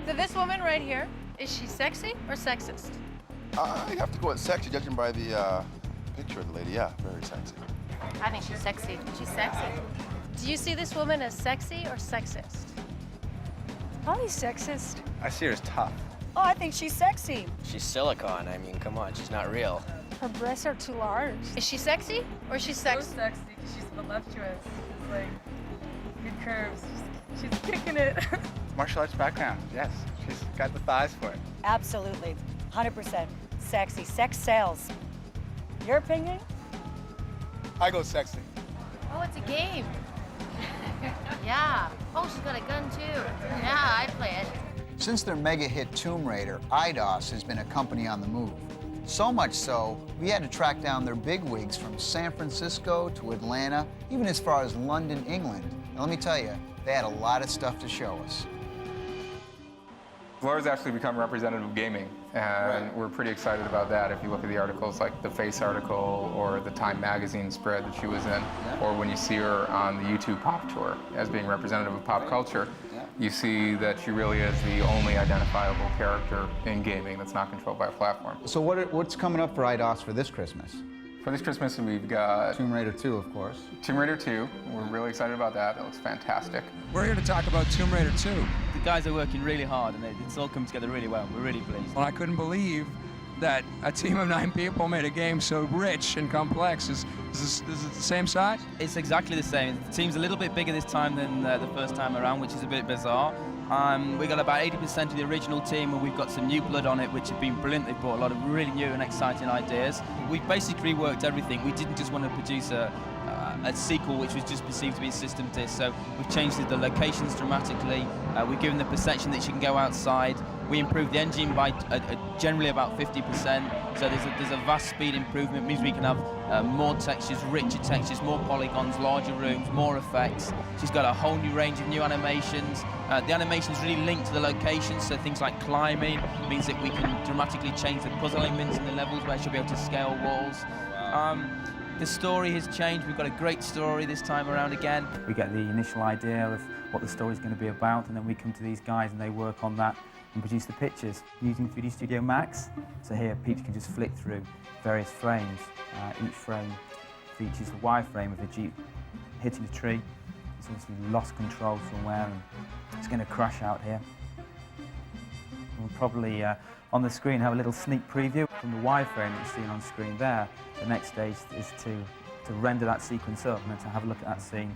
So this woman right here, is she sexy or sexist? I have to go with sexy, judging by the picture of the lady. Yeah, very sexy. I think she's sexy. She's sexy. Do you see this woman as sexy or sexist? Probably sexist. I see her as tough. Oh, I think she's sexy. She's silicone. I mean, come on, she's not real. Her breasts are too large. Is she sexy or is she So sexy? sexy because she's voluptuous. It's like good curves. She's kicking it. Martial arts background, yes. She's got the thighs for it. Absolutely. 100% sexy. Sex sells. Your opinion? I go sexy. Oh, it's a game. Yeah. Oh, she's got a gun too. Yeah, I play it. Since their mega hit Tomb Raider, IDOS has been a company on the move. So much so, we had to track down their bigwigs from San Francisco to Atlanta, even as far as London, England. And let me tell you, they had a lot of stuff to show us. Lara's actually become representative of gaming, and we're pretty excited about that. If you look at the articles like the Face article or the Time magazine spread that she was in, or when you see her on the YouTube Pop Tour as being representative of pop culture, you see that she really is the only identifiable character in gaming that's not controlled by a platform. So what's coming up for IDOS for this Christmas? For this Christmas, we've got Tomb Raider 2, of course. Tomb Raider 2. We're really excited about that. That looks fantastic. We're here to talk about Tomb Raider 2. The guys are working really hard, and it's all come together really well. We're really pleased. Well, I couldn't believe that a team of 9 people made a game so rich and complex. Is it the same size? It's exactly the same. The team's a little bit bigger this time than the first time around, which is a bit bizarre. We got about 80% of the original team, and we've got some new blood on it, which have been brilliant. They've brought a lot of really new and exciting ideas. We've basically reworked everything. We didn't just want to produce a sequel which was just perceived to be a system disc, so we've changed the locations dramatically. We've given the perception that you can go outside. We improved the engine by generally about 50%, so there's a vast speed improvement. It means we can have more textures, richer textures, more polygons, larger rooms, more effects. She's got a whole new range of new animations. The animations really linked to the locations, so things like climbing means that we can dramatically change the puzzle elements in the levels where she'll be able to scale walls. The story has changed. We've got a great story this time around again. We get the initial idea of what the story's going to be about, and then we come to these guys and they work on that and produce the pictures using 3D Studio Max. So here, Peach can just flick through various frames. Each frame features the wireframe of a Jeep hitting a tree. It's obviously lost control somewhere and it's going to crash out here. We'll probably, on the screen, have a little sneak preview from the wireframe that you're seeing on screen there. The next stage is to render that sequence up, and then to have a look at that scene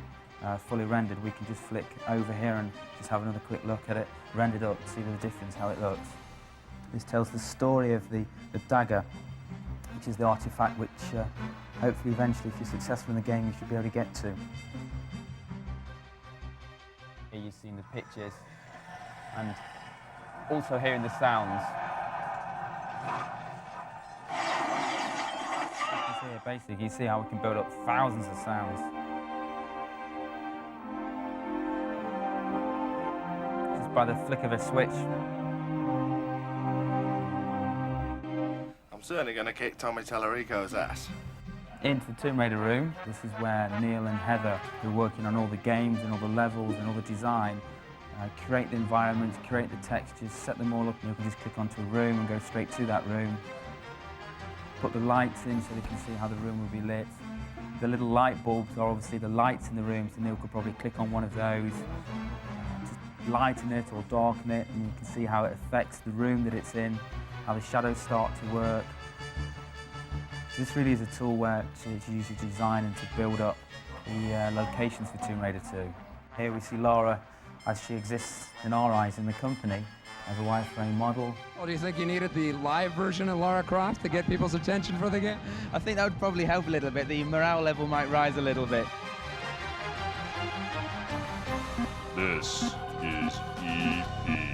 fully rendered. We can just flick over here and just have another quick look at it, rendered up, see the difference, how it looks. This tells the story of the dagger, which is the artifact which hopefully eventually, if you're successful in the game, you should be able to get to. Here you've seen the pictures, and also hearing the sounds. Here, basically, you see how we can build up thousands of sounds. Just by the flick of a switch. I'm certainly going to kick Tommy Tallarico's ass. Into the Tomb Raider room. This is where Neil and Heather, who are working on all the games and all the levels and all the design, create the environments, create the textures, set them all up, and you can just click onto a room and go straight to that room. Put the lights in so they can see how the room will be lit. The little light bulbs are obviously the lights in the room, so Neil could probably click on one of those, just lighten it or darken it, and you can see how it affects the room that it's in, how the shadows start to work. So this really is a tool where to use to design and to build up the locations for Tomb Raider 2. Here we see Lara as she exists in our eyes in the company as a wireframe model. Well, do you think you needed the live version of Lara Croft to get people's attention for the game? I think that would probably help a little bit. The morale level might rise a little bit. This is EP.